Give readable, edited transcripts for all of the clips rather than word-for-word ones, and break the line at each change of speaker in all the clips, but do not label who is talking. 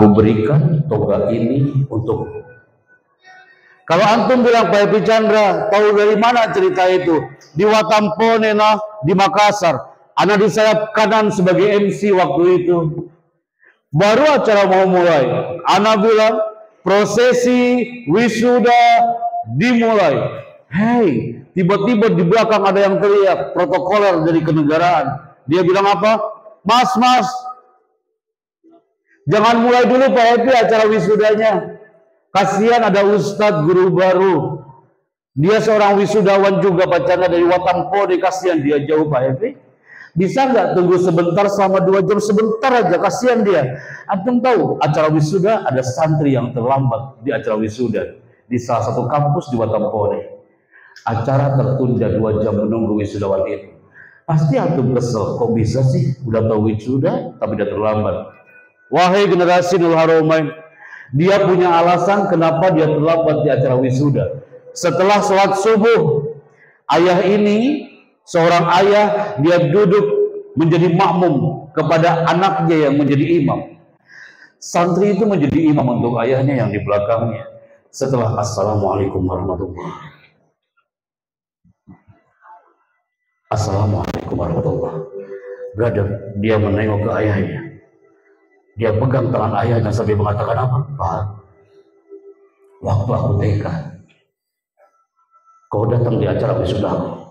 aku berikan toga ini untuk. Kalau antum bilang Pak Epi Chandra, tahu dari mana cerita itu? Di Watampone, di Makassar. Ana di sayap kanan sebagai MC waktu itu. Baru acara mau mulai. Ana bilang, prosesi wisuda dimulai. Hei, tiba-tiba di belakang ada yang teriak, protokoler dari kenegaraan. Dia bilang apa? Mas, jangan mulai dulu Pak Epi acara wisudanya. Kasihan ada ustadz guru baru. Dia seorang wisudawan juga Pak Chandra dari Watampone. Kasihan dia jauh Pak Epi. Bisa nggak tunggu sebentar selama 2 jam? Sebentar aja, kasihan dia. Antum tahu acara wisuda ada santri yang terlambat di acara wisuda di salah satu kampus di Watampone. Acara tertunda 2 jam menunggu wisudawan itu. Pasti antum kesel, kok bisa sih udah tahu wisuda tapi udah terlambat. Wahai generasi Nurul Haramain, dia punya alasan kenapa dia terlambat di acara wisuda. Setelah sholat subuh, ayah ini, seorang ayah, dia duduk menjadi makmum kepada anaknya yang menjadi imam. Santri itu menjadi imam untuk ayahnya yang di belakangnya. Setelah Assalamualaikum warahmatullahi wabarakatuh. Assalamualaikum warahmatullahi wabarakatuh. Brother, dia menengok ke ayahnya. Dia pegang tangan ayahnya sambil mengatakan apa? Pak, waktu aku TK, kau datang di acara wisudaku.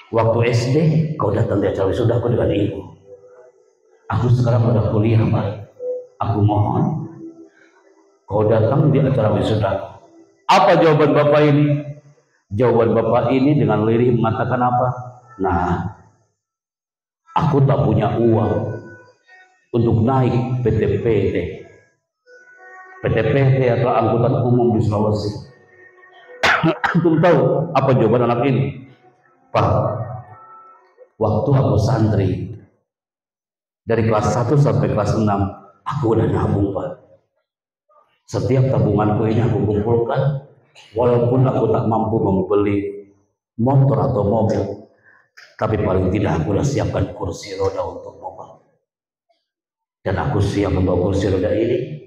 Waktu SD, kau datang di acara wisudaku dengan ibu. Aku sekarang udah kuliah, Pak. Aku mohon, kau datang di acara wisudaku. Apa jawaban bapak ini? Jawaban bapak ini dengan lirih mengatakan apa? Nah, aku tak punya uang untuk naik PTPT. PTPT atau angkutan umum di Sulawesi. Antum tahu apa jawaban anak ini? Pak, waktu aku santri dari kelas 1 sampai kelas 6, aku udah nabung, Pak. Setiap tabunganku ini aku kumpulkan, walaupun aku tak mampu membeli motor atau mobil, tapi paling tidak aku udah siapkan kursi roda untuk mobil. Dan aku siap membawa kursi roda ini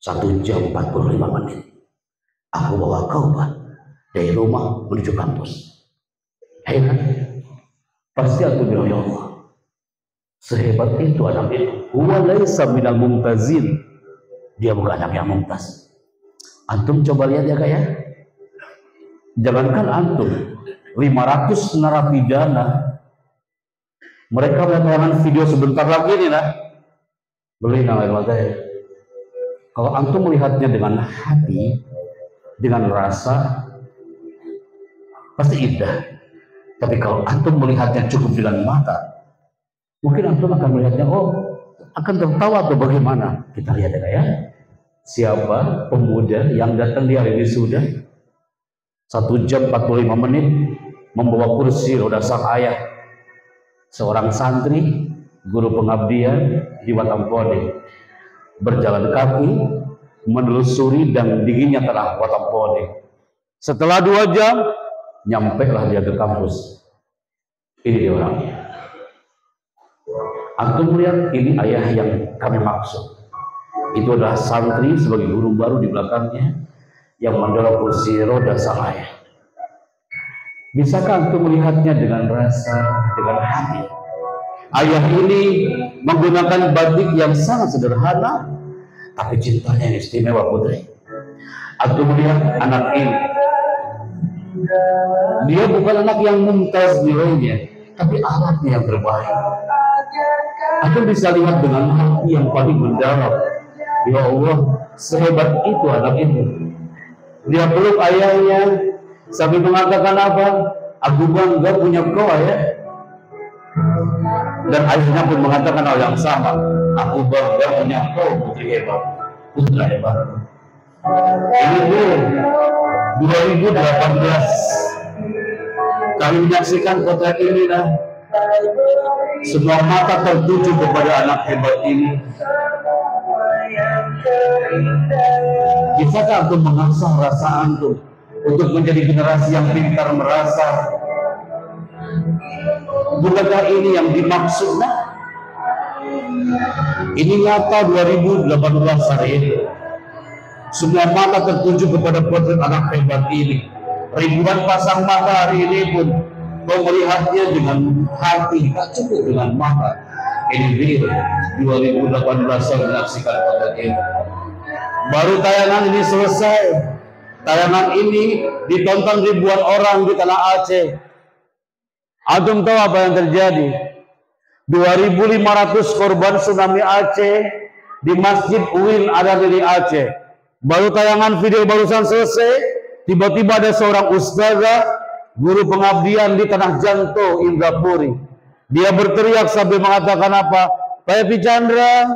1 jam 45 menit. Aku bawa kau, Pak, dari rumah menuju kampus. Hebat. Pasti aku bilang, ya Allah, sehebat itu anak itu. Huwa laisa minal mumtazin. Dia bukan anak yang mumtaz. Antum coba lihat ya Kak ya. Jangankan antum, 500 narapidana, mereka melakukan video sebentar lagi nih nah. Beli nama ya. Kalau antum melihatnya dengan hati, dengan rasa, pasti indah. Tapi kalau antum melihatnya cukup dengan mata, mungkin antum akan melihatnya, oh, akan tertawa atau bagaimana? Kita lihat ya. Siapa pemuda yang datang di hari wisuda 1 jam 45 menit membawa kursi roda sang ayah, seorang santri guru pengabdian di Watampone, berjalan kaki menelusuri dan dinginnya tanah Watampone. Setelah 2 jam nyampailah dia ke kampus. Ini dia orangnya. Antum melihat ini ayah yang kami maksud. Itu adalah santri sebagai guru baru di belakangnya yang mendorong kursi roda sang ayah. Bisakah antum melihatnya dengan rasa, dengan hati? Ayah ini menggunakan batik yang sangat sederhana, tapi cintanya yang istimewa putri. Antum melihat anak ini, dia bukan anak yang mumtaz nilainya, tapi alatnya yang terbaik. Antum bisa lihat dengan hati yang paling mendalam. Ya Allah, sehebat itu anak itu. Dia peluk ayahnya sambil mengatakan apa? Aku bangga punya kau ayah. Dan ayahnya pun mengatakan hal yang sama. Aku bangga punya kau putri hebat, putra hebat. Ini tuh 2018. Kami menyaksikan potret ini nah. Semua mata tertuju kepada anak hebat ini. Bisakah antum mengasah rasa antum untuk menjadi generasi yang pintar merasa? Bukankah ini yang dimaksud? Ini nyata 2018 hari ini. Semua mata tertuju kepada potret anak hebat ini. Ribuan pasang mata hari ini pun kau melihatnya dengan hati, tak cukup dengan mata. Ini real 2018 saya menyaksikan potret ini. Baru tayangan ini selesai. Tayangan ini ditonton ribuan orang di tanah Aceh. Antum tahu apa yang terjadi? 2.500 korban tsunami Aceh di Masjid Uin ada di Aceh. Baru tayangan video barusan selesai, tiba-tiba ada seorang ustazah guru pengabdian di Tanah Janto, Indrapuri. Dia berteriak sambil mengatakan apa? Pak Epi Chandra,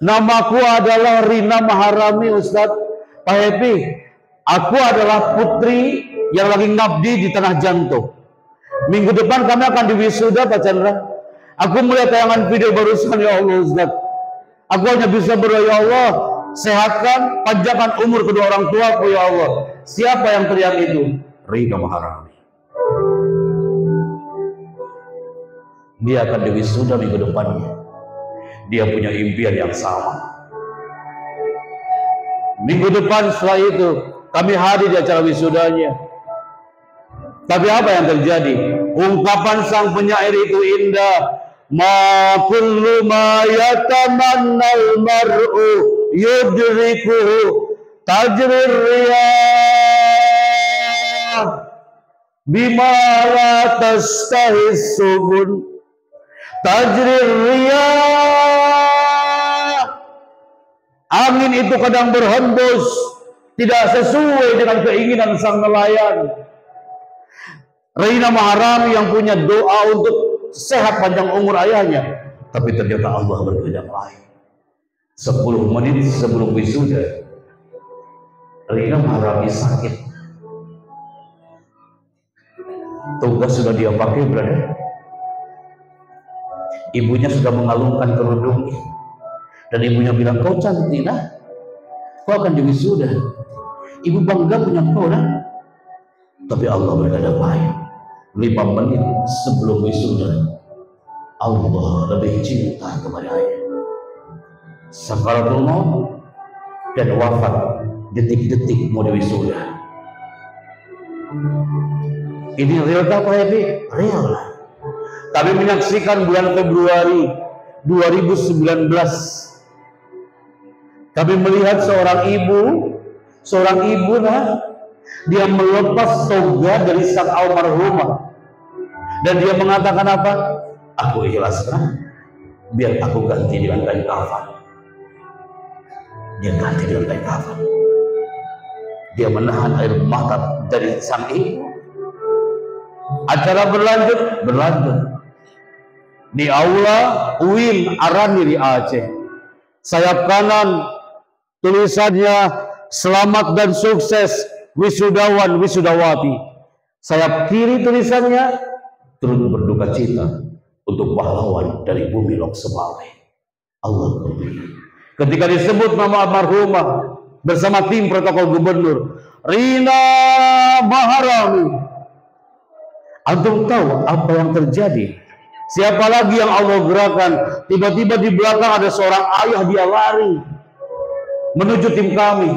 namaku adalah Rina Maharami Ustadz. Pak Epi, aku adalah putri yang lagi ngabdi di Tanah Janto. Minggu depan kami akan diwisuda Pak Chandra. Aku melihat tayangan video barusan, ya Allah Ustadz. Aku hanya bisa berdoa, ya Allah, sehatkan, panjangkan umur kedua orang tuaku, ya Allah. Siapa yang teriak itu? Rina Maharami. Dia akan diwisuda minggu depannya. Dia punya impian yang sama. Minggu depan setelah itu kami hadir di acara wisudanya. Tapi apa yang terjadi? Ungkapan sang penyair itu indah. Ma kullu ma yatamannal mar'u yudrikuhu tajrir riyah bima la tastahis subun tajrir riyah. Angin itu kadang berhembus tidak sesuai dengan keinginan sang nelayan. Rina Maharami yang punya doa untuk sehat panjang umur ayahnya, tapi ternyata Allah berkehendak lain. 10 menit sebelum wisuda, Rina Maharami sakit. Tugas sudah dia pakai, brother. Ibunya sudah mengalungkan kerudungnya, dan ibunya bilang, kau cantik nah, kau akan diwisuda. Ibu bangga punya kau nah. Tapi Allah berkehendak lain. 5 menit sebelum wisuda, Allah lebih cinta kepada ayah. Sakaratul maut dan wafat detik-detik mau wisuda. Ini real tak Pak Epi? Real lah. Kami menyaksikan bulan Februari 2019. Kami melihat seorang ibu nah, dia melepas toga dari sang almarhumah dan dia mengatakan apa? Aku ikhlaskan, biar aku ganti dengan kain kafan. Dia ganti dengan kain kafan. Dia menahan air mata dari sang ibu. Acara berlanjut di aula UIN Arani di Aceh. Sayap kanan tulisannya selamat dan sukses wisudawan wisudawati. Sayap kiri tulisannya turut berduka cita untuk pahlawan dari bumi Lok Sebawe. Allah berfirman. Ketika disebut nama almarhumah bersama tim protokol gubernur Rina Maharami, antum tahu apa yang terjadi? Siapa lagi yang Allah gerakan? Tiba-tiba di belakang ada seorang ayah, dia lari menuju tim kami.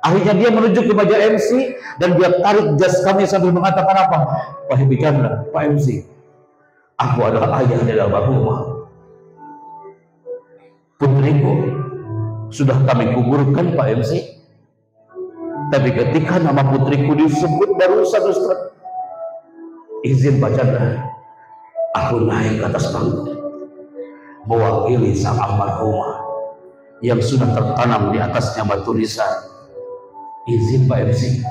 Akhirnya dia menuju ke meja MC dan dia tarik jas kami sambil mengatakan apa? Pak Epi Chandra, Pak MC, aku adalah ayah dari almarhumah. Putriku sudah kami kuburkan Pak MC. Tapi ketika nama putriku disebut barusan Ustaz, izin Pak Chandra, aku naik ke atas panggung mewakili sang almarhumah yang sudah tertanam di atasnya batu lisan. Izin Pak MC,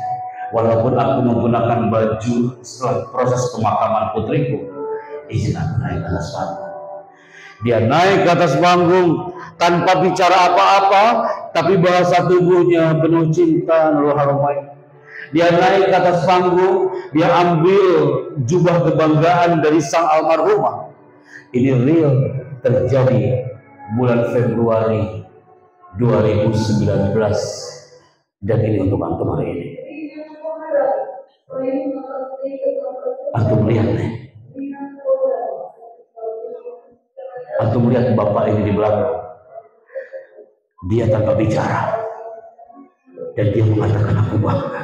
walaupun aku menggunakan baju setelah proses pemakaman putriku, izin aku naik ke atas panggung. Dia naik ke atas panggung tanpa bicara apa-apa, tapi bahasa tubuhnya penuh cinta nurul haramain. Dia naik ke atas panggung, dia ambil jubah kebanggaan dari sang almarhumah. Ini real terjadi bulan Februari 2019. Dan ini untuk antum hari ini. Antum lihat nih. Antum melihat bapak ini di belakang, dia tanpa bicara, dan dia mengatakan, aku bangga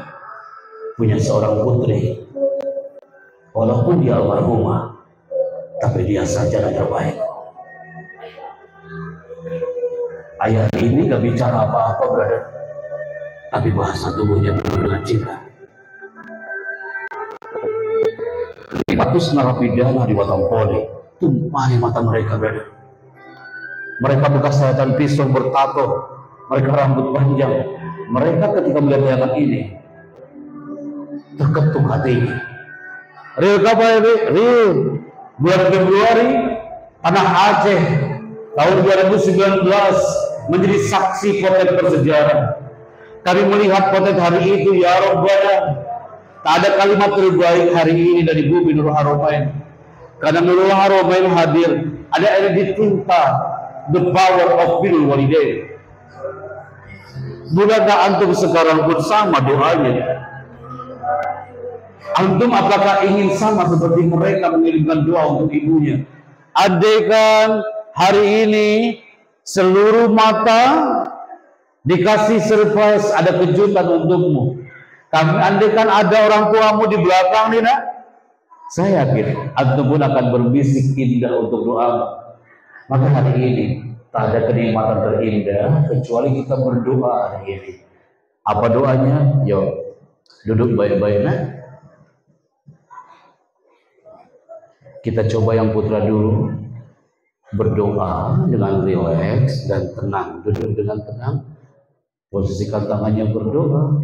punya seorang putri, walaupun dia almarhumah, tapi dia sarjana terbaik. Ayah ini gak bicara apa-apa, brother, tapi bahasa tubuhnya penuh dengan cinta. 500 narapidana di Watampone, tumpahi mata mereka, brother. Mereka bekas sayatan pisau bertato, mereka rambut panjang. Mereka ketika melihat tayangan ini terketuk hatinya. Real kapan ya, real bulan Februari tanah Aceh tahun 2019 menjadi saksi potret bersejarah. Kami melihat potret hari itu, ya Rabbana. Tak ada kalimat terbaik hari ini dari Bumi Nurul Haramain. Karena Nurul Haramain hadir, ada yang ditimpa the power of birrul walidain. Bukankah antum sekarang pun sama doanya? Antum apakah ingin sama seperti mereka mengirimkan doa untuk ibunya? Andaikan hari ini seluruh mata dikasih surprise, ada kejutan untukmu. Kami andaikan ada orang tuamu di belakang nih, nak, saya yakin antum pun akan berbisik indah untuk doa. Maka hari ini tak ada kenikmatan terindah kecuali kita berdoa hari ini. Apa doanya? Yo, duduk baik-baik, nak. Kita coba yang putra dulu, berdoa dengan rileks dan tenang, duduk dengan tenang, posisikan tangannya berdoa.